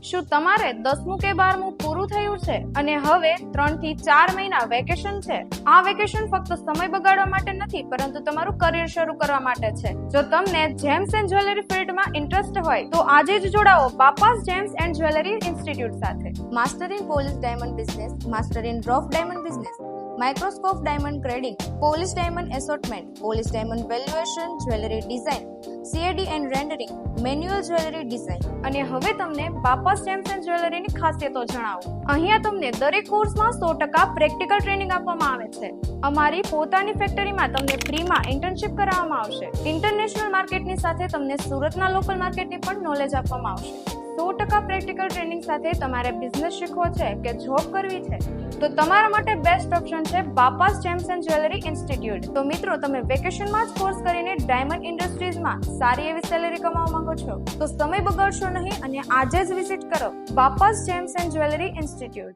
શું તમારે 10મું કે 12મું પૂરું થયું છે અને હવે 3 થી 4 મહિના વેકેશન છે? આ વેકેશન ફક્ત સમય બગાડવા માટે નથી, પરંતુ તમારું કરિયર શરૂ કરવા માટે છે. જો તમને જેમ્સ એન્ડ જ્વેલરી ફિલ્ડમાં ઇન્ટરેસ્ટ હોય તો આજે જ જોડાઓ બાપાસ જેમ્સ એન્ડ જ્વેલરી ઇન્સ્ટિટ્યૂટ સાથે. Master in polish diamond business, master in rough diamond business, microscope diamond grading, polish diamond assortment, polish diamond valuation, jewellery design, CAD and rendering, manual jewellery design. અને હવે તમને બાપાસ gems and જ્વેલરીની ખાસિયતો જણાવું. અહીંયા તમને દરેક કોર્સમાં 100% practical training આપવામાં આવે છે. અમારી પોતાની ફેક્ટરીમાં તમને ફ્રીમાં ઇન્ટર્નશિપ કરાવવામાં આવશે. ઇન્ટરનેશનલ માર્કેટની સાથે તમને સુરતના લોકલ માર્કેટની પણ નોલેજ આપવામાં આવશે. 100% પ્રેક્ટિકલ ટ્રેનિંગ સાથે તમારે બિઝનેસ શીખવો છે કે જોબ કરવી છે, તો તમારા માટે બેસ્ટ ઓપ્શન છે બાપાસ જેમ્સ એન્ડ જ્વેલરી ઇન્સ્ટિટ્યૂટ. તો મિત્રો, તમે વેકેશનમાં જ કોર્સ કરીને ડાયમંડ ઇન્ડસ્ટ્રીઝમાં સારી એવી સેલેરી કમાવા માંગો છો, તો સમય બગાડશો નહીં અને આજે જ વિઝિટ કરો બાપાસ જેમ્સ એન્ડ જ્વેલરી ઇન્સ્ટિટ્યૂટ.